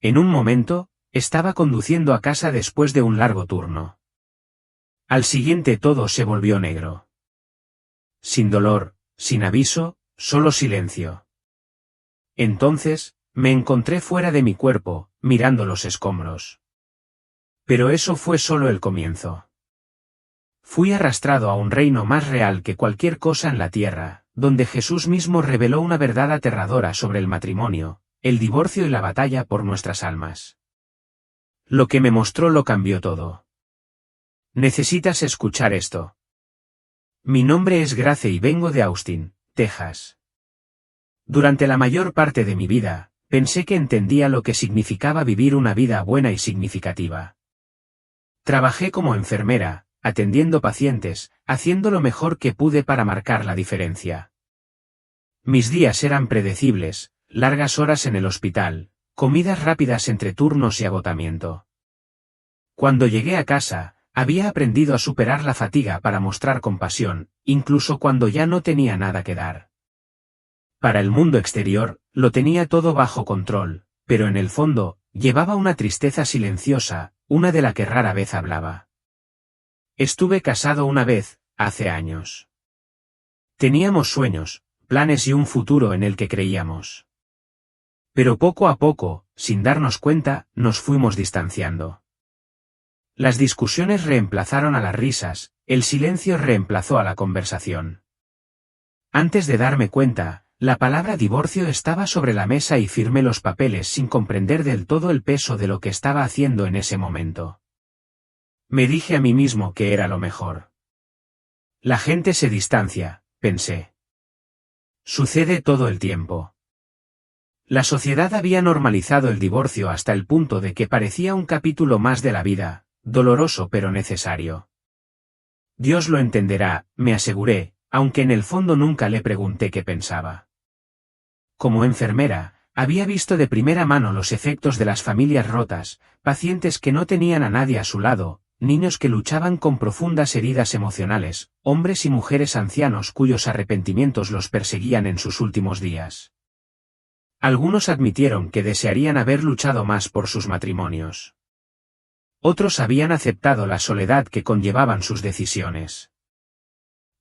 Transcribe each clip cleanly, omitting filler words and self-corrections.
En un momento, estaba conduciendo a casa después de un largo turno. Al siguiente todo se volvió negro. Sin dolor, sin aviso, solo silencio. Entonces, me encontré fuera de mi cuerpo, mirando los escombros. Pero eso fue solo el comienzo. Fui arrastrado a un reino más real que cualquier cosa en la tierra, donde Jesús mismo reveló una verdad aterradora sobre el matrimonio, el divorcio y la batalla por nuestras almas. Lo que me mostró lo cambió todo. Necesitas escuchar esto. Mi nombre es Grace y vengo de Austin, Texas. Durante la mayor parte de mi vida, pensé que entendía lo que significaba vivir una vida buena y significativa. Trabajé como enfermera, atendiendo pacientes, haciendo lo mejor que pude para marcar la diferencia. Mis días eran predecibles, largas horas en el hospital, comidas rápidas entre turnos y agotamiento. Cuando llegué a casa, había aprendido a superar la fatiga para mostrar compasión, incluso cuando ya no tenía nada que dar. Para el mundo exterior, lo tenía todo bajo control, pero en el fondo, llevaba una tristeza silenciosa, una de la que rara vez hablaba. Estuve casado una vez, hace años. Teníamos sueños, planes y un futuro en el que creíamos. Pero poco a poco, sin darnos cuenta, nos fuimos distanciando. Las discusiones reemplazaron a las risas, el silencio reemplazó a la conversación. Antes de darme cuenta, la palabra divorcio estaba sobre la mesa y firmé los papeles sin comprender del todo el peso de lo que estaba haciendo en ese momento. Me dije a mí mismo que era lo mejor. La gente se distancia, pensé. Sucede todo el tiempo. La sociedad había normalizado el divorcio hasta el punto de que parecía un capítulo más de la vida, doloroso pero necesario. Dios lo entenderá, me aseguré, aunque en el fondo nunca le pregunté qué pensaba. Como enfermera, había visto de primera mano los efectos de las familias rotas, pacientes que no tenían a nadie a su lado, niños que luchaban con profundas heridas emocionales, hombres y mujeres ancianos cuyos arrepentimientos los perseguían en sus últimos días. Algunos admitieron que desearían haber luchado más por sus matrimonios. Otros habían aceptado la soledad que conllevaban sus decisiones.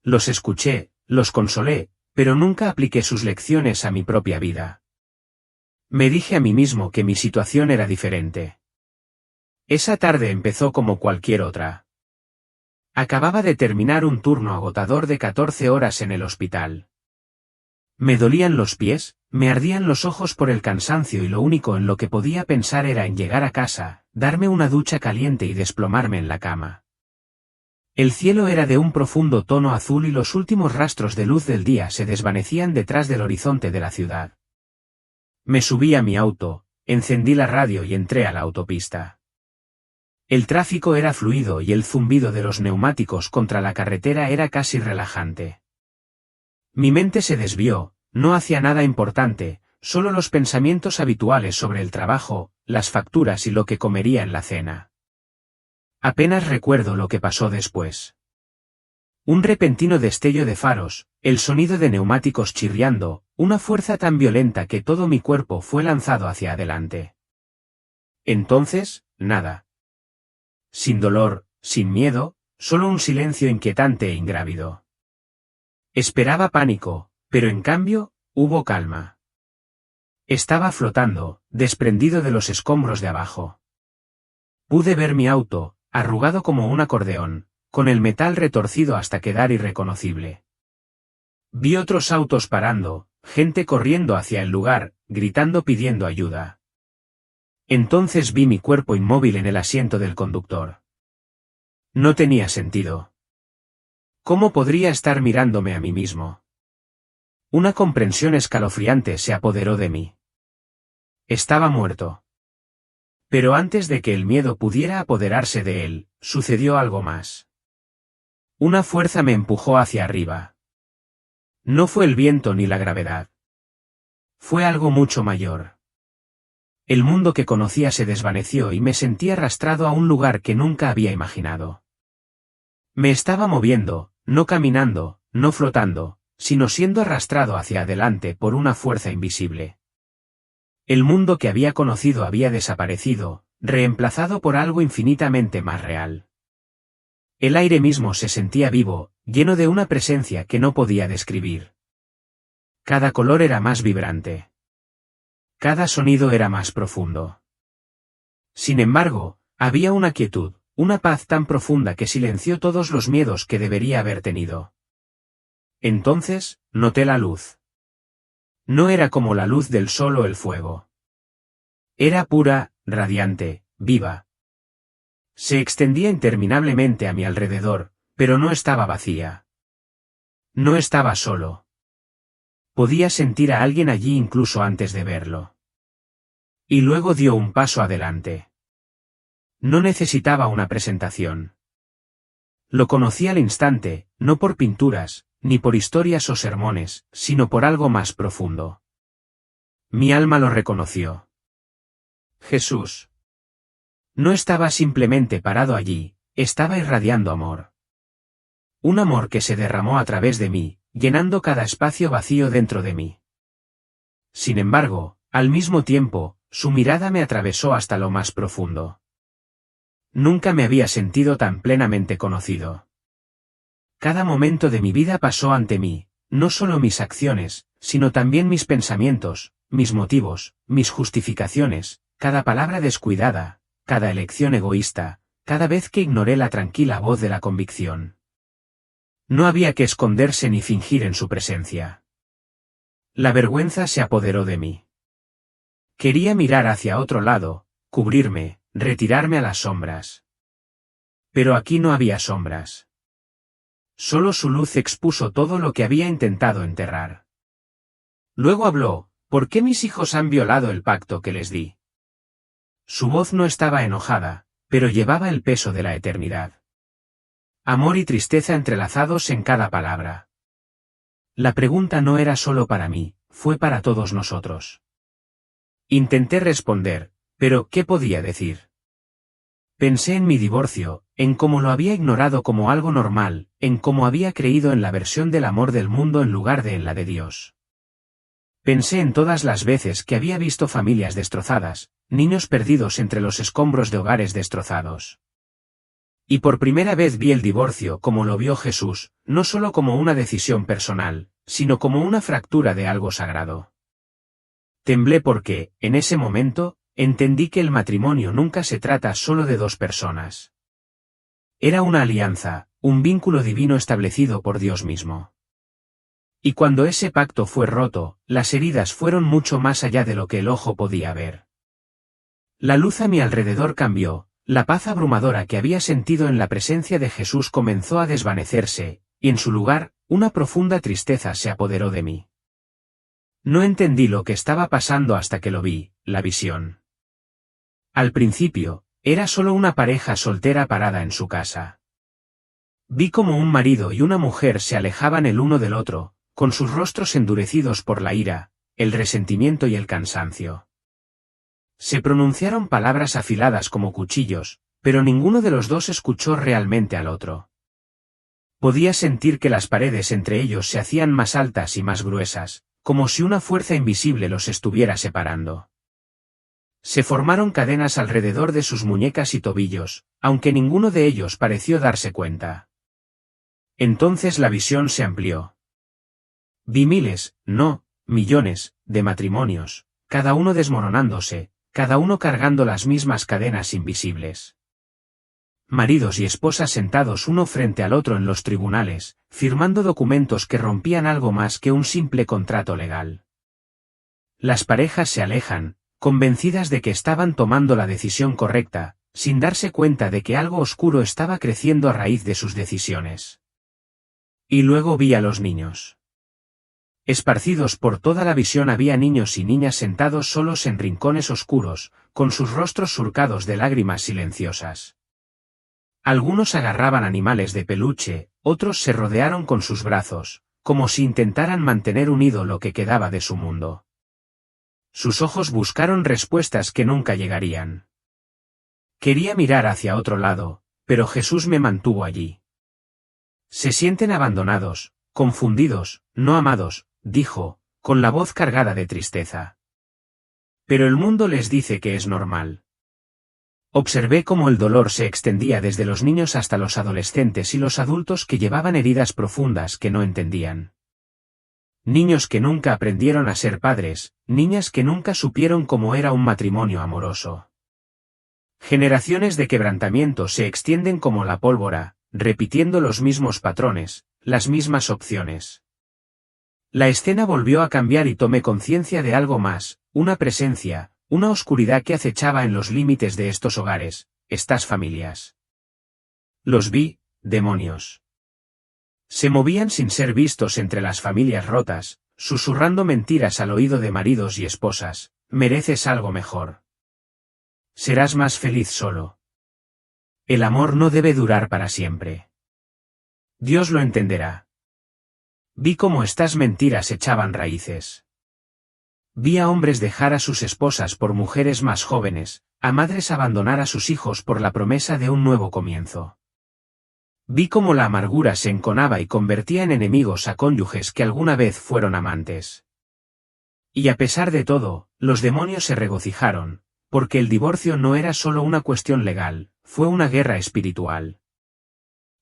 Los escuché, los consolé, pero nunca apliqué sus lecciones a mi propia vida. Me dije a mí mismo que mi situación era diferente. Esa tarde empezó como cualquier otra. Acababa de terminar un turno agotador de 14 horas en el hospital. Me dolían los pies, me ardían los ojos por el cansancio y lo único en lo que podía pensar era en llegar a casa, darme una ducha caliente y desplomarme en la cama. El cielo era de un profundo tono azul y los últimos rastros de luz del día se desvanecían detrás del horizonte de la ciudad. Me subí a mi auto, encendí la radio y entré a la autopista. El tráfico era fluido y el zumbido de los neumáticos contra la carretera era casi relajante. Mi mente se desvió, no hacía nada importante, solo los pensamientos habituales sobre el trabajo, las facturas y lo que comería en la cena. Apenas recuerdo lo que pasó después. Un repentino destello de faros, el sonido de neumáticos chirriando, una fuerza tan violenta que todo mi cuerpo fue lanzado hacia adelante. Entonces, nada. Sin dolor, sin miedo, solo un silencio inquietante e ingrávido. Esperaba pánico, pero en cambio, hubo calma. Estaba flotando, desprendido de los escombros de abajo. Pude ver mi auto, arrugado como un acordeón, con el metal retorcido hasta quedar irreconocible. Vi otros autos parando, gente corriendo hacia el lugar, gritando pidiendo ayuda. Entonces vi mi cuerpo inmóvil en el asiento del conductor. No tenía sentido. ¿Cómo podría estar mirándome a mí mismo? Una comprensión escalofriante se apoderó de mí. Estaba muerto. Pero antes de que el miedo pudiera apoderarse de él, sucedió algo más. Una fuerza me empujó hacia arriba. No fue el viento ni la gravedad. Fue algo mucho mayor. El mundo que conocía se desvaneció y me sentí arrastrado a un lugar que nunca había imaginado. Me estaba moviendo, no caminando, no flotando, sino siendo arrastrado hacia adelante por una fuerza invisible. El mundo que había conocido había desaparecido, reemplazado por algo infinitamente más real. El aire mismo se sentía vivo, lleno de una presencia que no podía describir. Cada color era más vibrante. Cada sonido era más profundo. Sin embargo, había una quietud, una paz tan profunda que silenció todos los miedos que debería haber tenido. Entonces, noté la luz. No era como la luz del sol o el fuego. Era pura, radiante, viva. Se extendía interminablemente a mi alrededor, pero no estaba vacía. No estaba solo. Podía sentir a alguien allí incluso antes de verlo. Y luego dio un paso adelante. No necesitaba una presentación. Lo conocí al instante, no por pinturas, ni por historias o sermones, sino por algo más profundo. Mi alma lo reconoció. Jesús. No estaba simplemente parado allí, estaba irradiando amor. Un amor que se derramó a través de mí, llenando cada espacio vacío dentro de mí. Sin embargo, al mismo tiempo, su mirada me atravesó hasta lo más profundo. Nunca me había sentido tan plenamente conocido. Cada momento de mi vida pasó ante mí, no solo mis acciones, sino también mis pensamientos, mis motivos, mis justificaciones, cada palabra descuidada, cada elección egoísta, cada vez que ignoré la tranquila voz de la convicción. No había que esconderse ni fingir en su presencia. La vergüenza se apoderó de mí. Quería mirar hacia otro lado, cubrirme, retirarme a las sombras. Pero aquí no había sombras. Solo su luz expuso todo lo que había intentado enterrar. Luego habló: ¿por qué mis hijos han violado el pacto que les di? Su voz no estaba enojada, pero llevaba el peso de la eternidad. Amor y tristeza entrelazados en cada palabra. La pregunta no era solo para mí, fue para todos nosotros. Intenté responder, pero ¿qué podía decir? Pensé en mi divorcio, en cómo lo había ignorado como algo normal, en cómo había creído en la versión del amor del mundo en lugar de en la de Dios. Pensé en todas las veces que había visto familias destrozadas, niños perdidos entre los escombros de hogares destrozados. Y por primera vez vi el divorcio como lo vio Jesús, no solo como una decisión personal, sino como una fractura de algo sagrado. Temblé porque, en ese momento, entendí que el matrimonio nunca se trata solo de dos personas. Era una alianza, un vínculo divino establecido por Dios mismo. Y cuando ese pacto fue roto, las heridas fueron mucho más allá de lo que el ojo podía ver. La luz a mi alrededor cambió, la paz abrumadora que había sentido en la presencia de Jesús comenzó a desvanecerse, y en su lugar, una profunda tristeza se apoderó de mí. No entendí lo que estaba pasando hasta que lo vi, la visión. Al principio, era solo una pareja soltera parada en su casa. Vi como un marido y una mujer se alejaban el uno del otro, con sus rostros endurecidos por la ira, el resentimiento y el cansancio. Se pronunciaron palabras afiladas como cuchillos, pero ninguno de los dos escuchó realmente al otro. Podía sentir que las paredes entre ellos se hacían más altas y más gruesas, como si una fuerza invisible los estuviera separando. Se formaron cadenas alrededor de sus muñecas y tobillos, aunque ninguno de ellos pareció darse cuenta. Entonces la visión se amplió. Vi miles, no, millones, de matrimonios, cada uno desmoronándose, cada uno cargando las mismas cadenas invisibles. Maridos y esposas sentados uno frente al otro en los tribunales, firmando documentos que rompían algo más que un simple contrato legal. Las parejas se alejan, convencidas de que estaban tomando la decisión correcta, sin darse cuenta de que algo oscuro estaba creciendo a raíz de sus decisiones. Y luego vi a los niños. Esparcidos por toda la visión había niños y niñas sentados solos en rincones oscuros, con sus rostros surcados de lágrimas silenciosas. Algunos agarraban animales de peluche, otros se rodearon con sus brazos, como si intentaran mantener unido lo que quedaba de su mundo. Sus ojos buscaron respuestas que nunca llegarían. Quería mirar hacia otro lado, pero Jesús me mantuvo allí. Se sienten abandonados, confundidos, no amados, dijo, con la voz cargada de tristeza. Pero el mundo les dice que es normal. Observé cómo el dolor se extendía desde los niños hasta los adolescentes y los adultos que llevaban heridas profundas que no entendían. Niños que nunca aprendieron a ser padres, niñas que nunca supieron cómo era un matrimonio amoroso. Generaciones de quebrantamiento se extienden como la pólvora, repitiendo los mismos patrones, las mismas opciones. La escena volvió a cambiar y tomé conciencia de algo más, una presencia, una oscuridad que acechaba en los límites de estos hogares, estas familias. Los vi, demonios. Se movían sin ser vistos entre las familias rotas, susurrando mentiras al oído de maridos y esposas: mereces algo mejor. Serás más feliz solo. El amor no debe durar para siempre. Dios lo entenderá. Vi cómo estas mentiras echaban raíces. Vi a hombres dejar a sus esposas por mujeres más jóvenes, a madres abandonar a sus hijos por la promesa de un nuevo comienzo. Vi cómo la amargura se enconaba y convertía en enemigos a cónyuges que alguna vez fueron amantes. Y a pesar de todo, los demonios se regocijaron, porque el divorcio no era solo una cuestión legal, fue una guerra espiritual.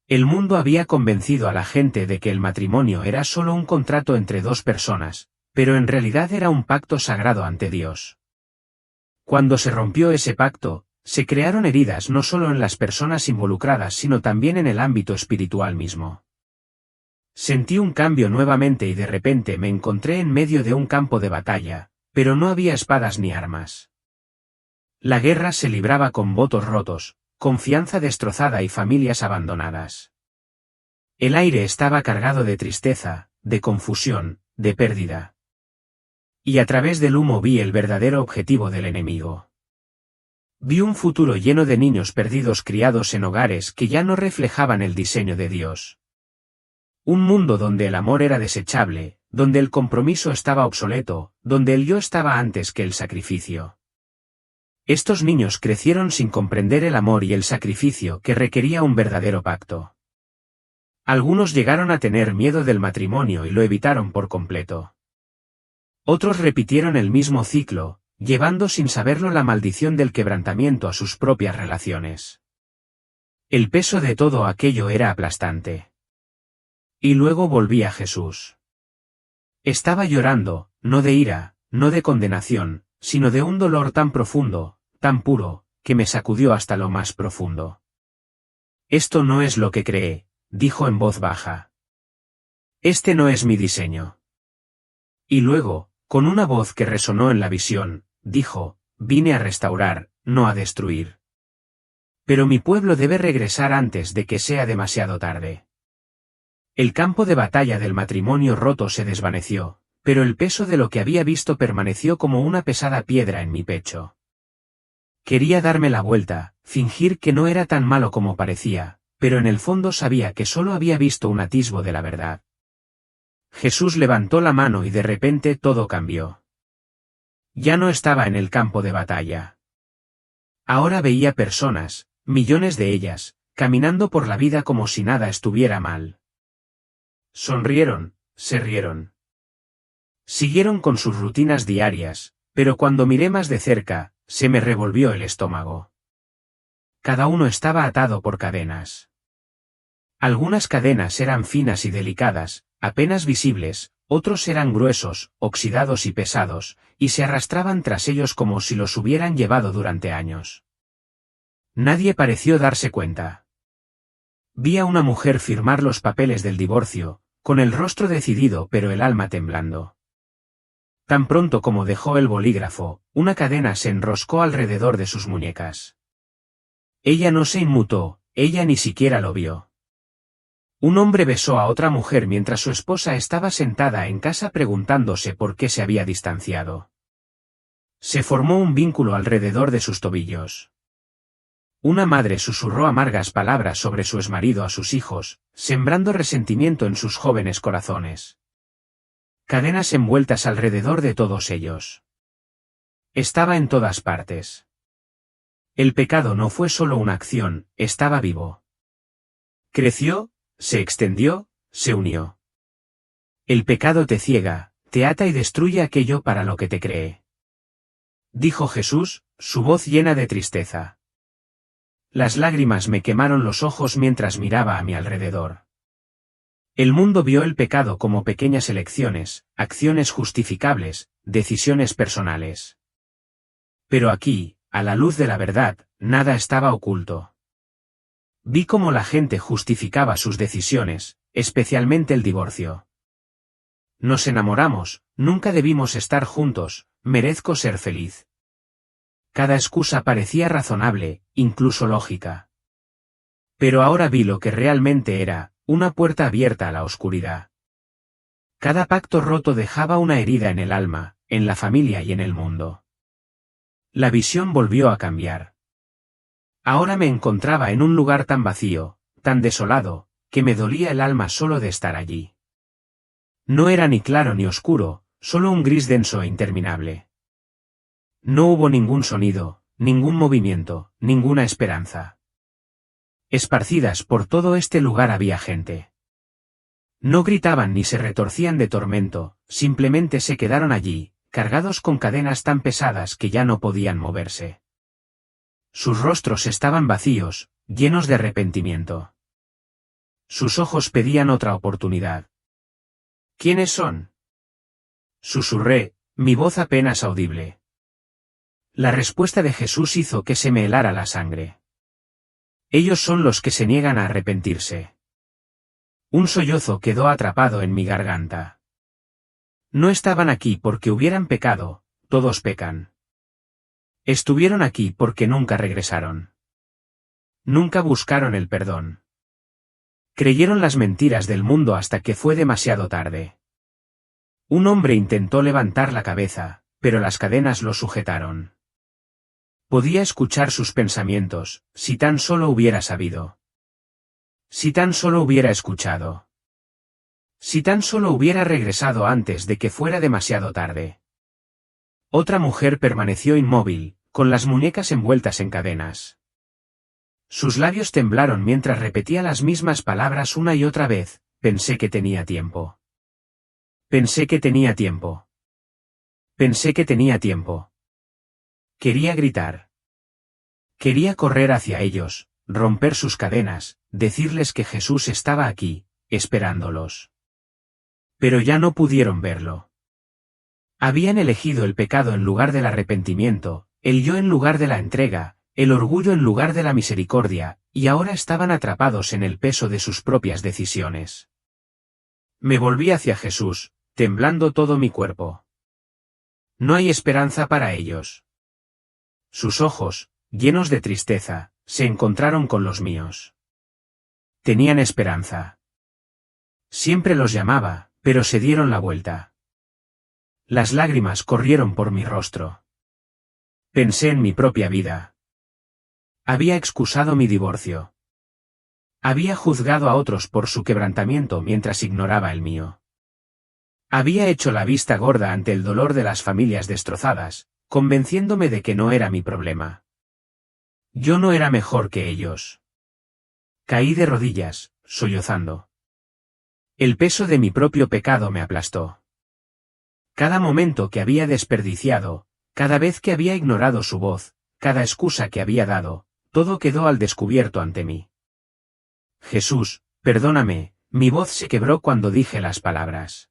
El mundo había convencido a la gente de que el matrimonio era solo un contrato entre dos personas, pero en realidad era un pacto sagrado ante Dios. Cuando se rompió ese pacto, se crearon heridas no solo en las personas involucradas sino también en el ámbito espiritual mismo. Sentí un cambio nuevamente y de repente me encontré en medio de un campo de batalla, pero no había espadas ni armas. La guerra se libraba con votos rotos, confianza destrozada y familias abandonadas. El aire estaba cargado de tristeza, de confusión, de pérdida. Y a través del humo vi el verdadero objetivo del enemigo. Vi un futuro lleno de niños perdidos criados en hogares que ya no reflejaban el diseño de Dios. Un mundo donde el amor era desechable, donde el compromiso estaba obsoleto, donde el yo estaba antes que el sacrificio. Estos niños crecieron sin comprender el amor y el sacrificio que requería un verdadero pacto. Algunos llegaron a tener miedo del matrimonio y lo evitaron por completo. Otros repitieron el mismo ciclo, llevando sin saberlo la maldición del quebrantamiento a sus propias relaciones. El peso de todo aquello era aplastante. Y luego volví a Jesús. Estaba llorando, no de ira, no de condenación, sino de un dolor tan profundo, tan puro, que me sacudió hasta lo más profundo. Esto no es lo que creé, dijo en voz baja. Este no es mi diseño. Y luego, con una voz que resonó en la visión, dijo: vine a restaurar, no a destruir. Pero mi pueblo debe regresar antes de que sea demasiado tarde. El campo de batalla del matrimonio roto se desvaneció, pero el peso de lo que había visto permaneció como una pesada piedra en mi pecho. Quería darme la vuelta, fingir que no era tan malo como parecía, pero en el fondo sabía que solo había visto un atisbo de la verdad. Jesús levantó la mano y de repente todo cambió. Ya no estaba en el campo de batalla. Ahora veía personas, millones de ellas, caminando por la vida como si nada estuviera mal. Sonrieron, se rieron. Siguieron con sus rutinas diarias, pero cuando miré más de cerca, se me revolvió el estómago. Cada uno estaba atado por cadenas. Algunas cadenas eran finas y delicadas, apenas visibles, otros eran gruesos, oxidados y pesados, y se arrastraban tras ellos como si los hubieran llevado durante años. Nadie pareció darse cuenta. Vi a una mujer firmar los papeles del divorcio, con el rostro decidido pero el alma temblando. Tan pronto como dejó el bolígrafo, una cadena se enroscó alrededor de sus muñecas. Ella no se inmutó, ella ni siquiera lo vio. Un hombre besó a otra mujer mientras su esposa estaba sentada en casa preguntándose por qué se había distanciado. Se formó un vínculo alrededor de sus tobillos. Una madre susurró amargas palabras sobre su exmarido a sus hijos, sembrando resentimiento en sus jóvenes corazones. Cadenas envueltas alrededor de todos ellos. Estaba en todas partes. El pecado no fue solo una acción, estaba vivo. Creció, se extendió, se unió. El pecado te ciega, te ata y destruye aquello para lo que te cree. dijo Jesús, su voz llena de tristeza. Las lágrimas me quemaron los ojos mientras miraba a mi alrededor. El mundo vio el pecado como pequeñas elecciones, acciones justificables, decisiones personales. Pero aquí, a la luz de la verdad, nada estaba oculto. Vi cómo la gente justificaba sus decisiones, especialmente el divorcio. Nos enamoramos, nunca debimos estar juntos, merezco ser feliz. Cada excusa parecía razonable, incluso lógica. Pero ahora vi lo que realmente era, una puerta abierta a la oscuridad. Cada pacto roto dejaba una herida en el alma, en la familia y en el mundo. La visión volvió a cambiar. Ahora me encontraba en un lugar tan vacío, tan desolado, que me dolía el alma solo de estar allí. No era ni claro ni oscuro, solo un gris denso e interminable. No hubo ningún sonido, ningún movimiento, ninguna esperanza. Esparcidas por todo este lugar había gente. No gritaban ni se retorcían de tormento, simplemente se quedaron allí, cargados con cadenas tan pesadas que ya no podían moverse. Sus rostros estaban vacíos, llenos de arrepentimiento. Sus ojos pedían otra oportunidad. ¿Quiénes son? Susurré, mi voz apenas audible. La respuesta de Jesús hizo que se me helara la sangre. Ellos son los que se niegan a arrepentirse. Un sollozo quedó atrapado en mi garganta. No estaban aquí porque hubieran pecado, todos pecan. Estuvieron aquí porque nunca regresaron. Nunca buscaron el perdón. Creyeron las mentiras del mundo hasta que fue demasiado tarde. Un hombre intentó levantar la cabeza, pero las cadenas lo sujetaron. Podía escuchar sus pensamientos, si tan solo hubiera sabido. Si tan solo hubiera escuchado. Si tan solo hubiera regresado antes de que fuera demasiado tarde. Otra mujer permaneció inmóvil, con las muñecas envueltas en cadenas. Sus labios temblaron mientras repetía las mismas palabras una y otra vez, pensé que tenía tiempo. Pensé que tenía tiempo. Pensé que tenía tiempo. Quería gritar. Quería correr hacia ellos, romper sus cadenas, decirles que Jesús estaba aquí, esperándolos. Pero ya no pudieron verlo. Habían elegido el pecado en lugar del arrepentimiento, el yo en lugar de la entrega, el orgullo en lugar de la misericordia, y ahora estaban atrapados en el peso de sus propias decisiones. Me volví hacia Jesús, temblando todo mi cuerpo. No hay esperanza para ellos. Sus ojos, llenos de tristeza, se encontraron con los míos. Tenían esperanza. Siempre los llamaba, pero se dieron la vuelta. Las lágrimas corrieron por mi rostro. Pensé en mi propia vida. Había excusado mi divorcio. Había juzgado a otros por su quebrantamiento mientras ignoraba el mío. Había hecho la vista gorda ante el dolor de las familias destrozadas, convenciéndome de que no era mi problema. Yo no era mejor que ellos. Caí de rodillas, sollozando. El peso de mi propio pecado me aplastó. Cada momento que había desperdiciado, cada vez que había ignorado su voz, cada excusa que había dado, todo quedó al descubierto ante mí. Jesús, perdóname, mi voz se quebró cuando dije las palabras.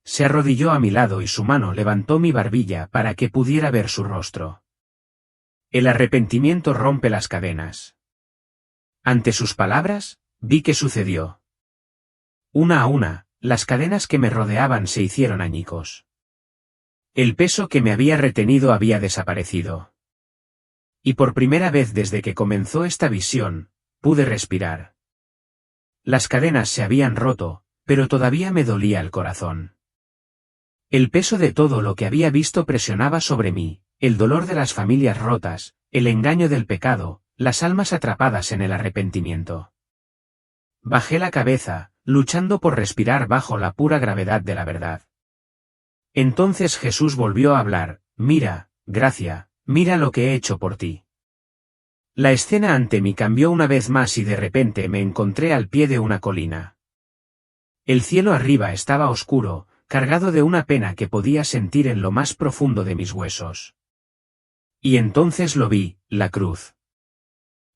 Se arrodilló a mi lado y su mano levantó mi barbilla para que pudiera ver su rostro. El arrepentimiento rompe las cadenas. Ante sus palabras, vi qué sucedió. Una a una, las cadenas que me rodeaban se hicieron añicos. El peso que me había retenido había desaparecido. Y por primera vez desde que comenzó esta visión, pude respirar. Las cadenas se habían roto, pero todavía me dolía el corazón. El peso de todo lo que había visto presionaba sobre mí, el dolor de las familias rotas, el engaño del pecado, las almas atrapadas en el arrepentimiento. Bajé la cabeza, luchando por respirar bajo la pura gravedad de la verdad. Entonces Jesús volvió a hablar, mira, Gracia, mira lo que he hecho por ti. La escena ante mí cambió una vez más y de repente me encontré al pie de una colina. El cielo arriba estaba oscuro, cargado de una pena que podía sentir en lo más profundo de mis huesos. Y entonces lo vi, la cruz.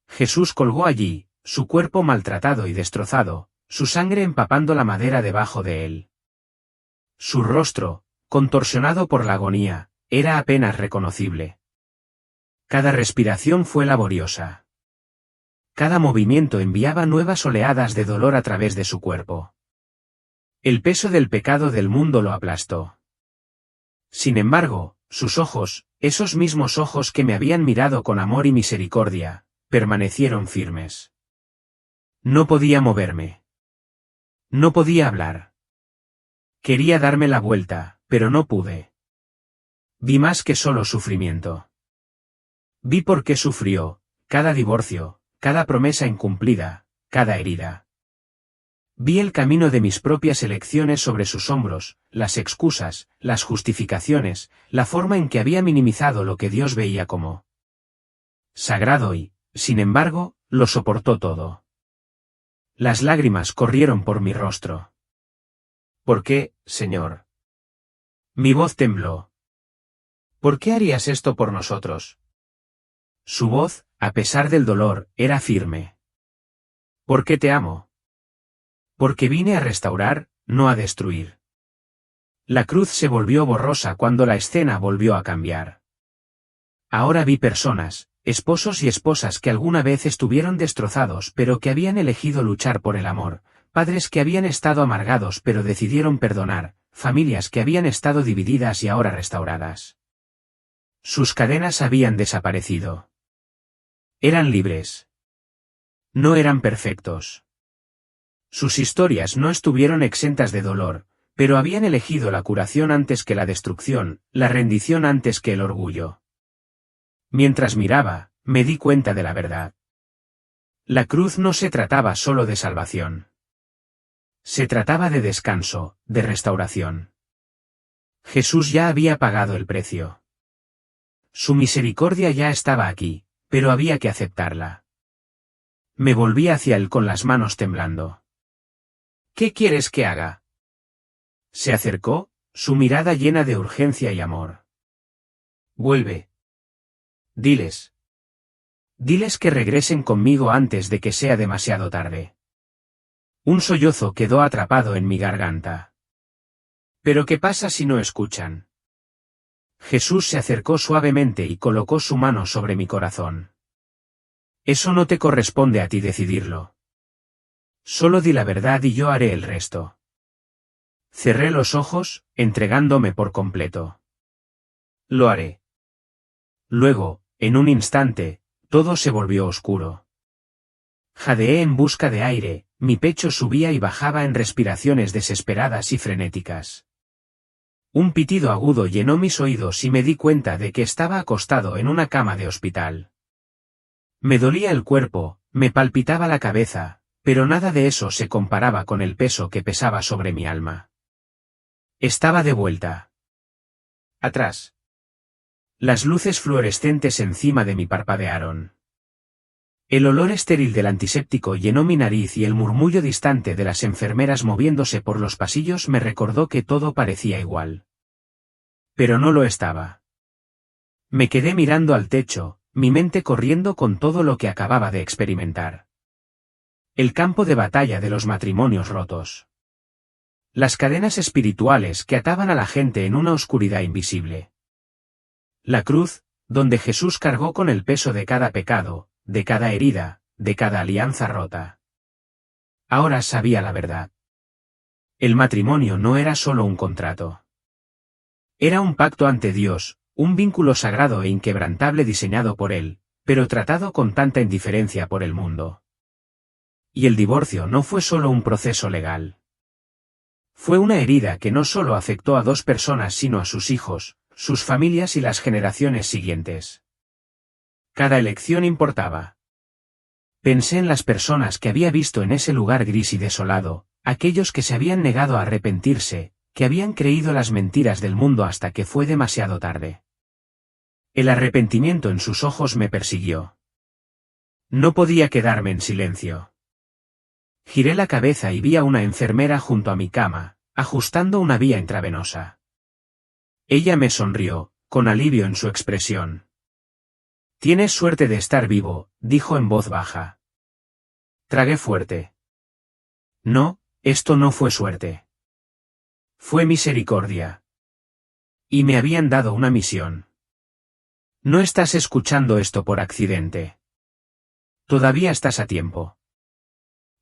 Jesús colgó allí, su cuerpo maltratado y destrozado, su sangre empapando la madera debajo de él. Su rostro, contorsionado por la agonía, era apenas reconocible. Cada respiración fue laboriosa. Cada movimiento enviaba nuevas oleadas de dolor a través de su cuerpo. El peso del pecado del mundo lo aplastó. Sin embargo, sus ojos, esos mismos ojos que me habían mirado con amor y misericordia, permanecieron firmes. No podía moverme. No podía hablar. Quería darme la vuelta, pero no pude. Vi más que solo sufrimiento. Vi por qué sufrió, cada divorcio, cada promesa incumplida, cada herida. Vi el camino de mis propias elecciones sobre sus hombros, las excusas, las justificaciones, la forma en que había minimizado lo que Dios veía como sagrado y, sin embargo, lo soportó todo. Las lágrimas corrieron por mi rostro. ¿Por qué, Señor? Mi voz tembló. ¿Por qué harías esto por nosotros? Su voz, a pesar del dolor, era firme. ¿Por qué te amo? Porque vine a restaurar, no a destruir. La cruz se volvió borrosa cuando la escena volvió a cambiar. Ahora vi personas, esposos y esposas que alguna vez estuvieron destrozados pero que habían elegido luchar por el amor, padres que habían estado amargados pero decidieron perdonar, familias que habían estado divididas y ahora restauradas. Sus cadenas habían desaparecido. Eran libres. No eran perfectos. Sus historias no estuvieron exentas de dolor, pero habían elegido la curación antes que la destrucción, la rendición antes que el orgullo. Mientras miraba, me di cuenta de la verdad. La cruz no se trataba solo de salvación. Se trataba de descanso, de restauración. Jesús ya había pagado el precio. Su misericordia ya estaba aquí, pero había que aceptarla. Me volví hacia él con las manos temblando. ¿Qué quieres que haga? Se acercó, su mirada llena de urgencia y amor. Vuelve. Diles. Diles que regresen conmigo antes de que sea demasiado tarde. Un sollozo quedó atrapado en mi garganta. ¿Pero qué pasa si no escuchan? Jesús se acercó suavemente y colocó su mano sobre mi corazón. Eso no te corresponde a ti decidirlo. Solo di la verdad y yo haré el resto. Cerré los ojos, entregándome por completo. Lo haré. Luego, en un instante, todo se volvió oscuro. Jadeé en busca de aire, mi pecho subía y bajaba en respiraciones desesperadas y frenéticas. Un pitido agudo llenó mis oídos y me di cuenta de que estaba acostado en una cama de hospital. Me dolía el cuerpo, me palpitaba la cabeza, pero nada de eso se comparaba con el peso que pesaba sobre mi alma. Estaba de vuelta. Atrás. Las luces fluorescentes encima de mí parpadearon. El olor estéril del antiséptico llenó mi nariz y el murmullo distante de las enfermeras moviéndose por los pasillos me recordó que todo parecía igual. Pero no lo estaba. Me quedé mirando al techo, mi mente corriendo con todo lo que acababa de experimentar. El campo de batalla de los matrimonios rotos. Las cadenas espirituales que ataban a la gente en una oscuridad invisible. La cruz, donde Jesús cargó con el peso de cada pecado, de cada herida, de cada alianza rota. Ahora sabía la verdad. El matrimonio no era solo un contrato. Era un pacto ante Dios, un vínculo sagrado e inquebrantable diseñado por Él, pero tratado con tanta indiferencia por el mundo. Y el divorcio no fue solo un proceso legal. Fue una herida que no solo afectó a dos personas sino a sus hijos, sus familias y las generaciones siguientes. Cada elección importaba. Pensé en las personas que había visto en ese lugar gris y desolado, aquellos que se habían negado a arrepentirse, que habían creído las mentiras del mundo hasta que fue demasiado tarde. El arrepentimiento en sus ojos me persiguió. No podía quedarme en silencio. Giré la cabeza y vi a una enfermera junto a mi cama, ajustando una vía intravenosa. Ella me sonrió, con alivio en su expresión. Tienes suerte de estar vivo, dijo en voz baja. Tragué fuerte. No, esto no fue suerte. Fue misericordia. Y me habían dado una misión. No estás escuchando esto por accidente. Todavía estás a tiempo.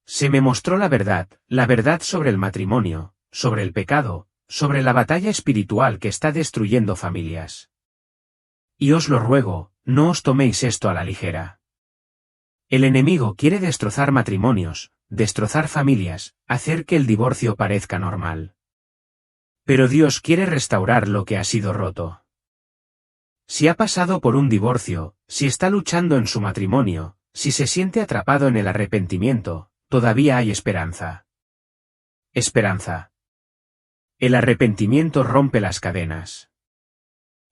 Se me mostró la verdad sobre el matrimonio, sobre el pecado, sobre la batalla espiritual que está destruyendo familias. Y os lo ruego, no os toméis esto a la ligera. El enemigo quiere destrozar matrimonios, destrozar familias, hacer que el divorcio parezca normal. Pero Dios quiere restaurar lo que ha sido roto. Si ha pasado por un divorcio, si está luchando en su matrimonio, si se siente atrapado en el arrepentimiento, todavía hay esperanza. Esperanza. El arrepentimiento rompe las cadenas.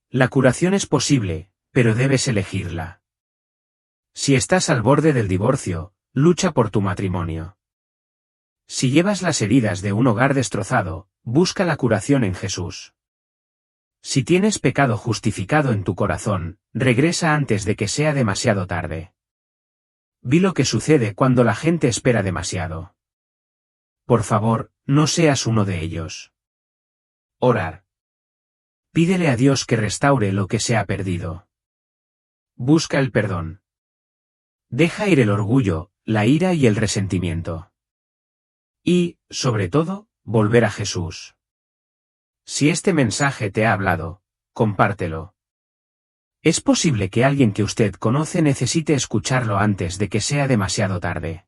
La curación es posible, pero debes elegirla. Si estás al borde del divorcio, lucha por tu matrimonio. Si llevas las heridas de un hogar destrozado, busca la curación en Jesús. Si tienes pecado justificado en tu corazón, regresa antes de que sea demasiado tarde. Vi lo que sucede cuando la gente espera demasiado. Por favor, no seas uno de ellos. Orar. Pídele a Dios que restaure lo que se ha perdido. Busca el perdón. Deja ir el orgullo, la ira y el resentimiento. Y, sobre todo, volver a Jesús. Si este mensaje te ha hablado, compártelo. Es posible que alguien que usted conoce necesite escucharlo antes de que sea demasiado tarde.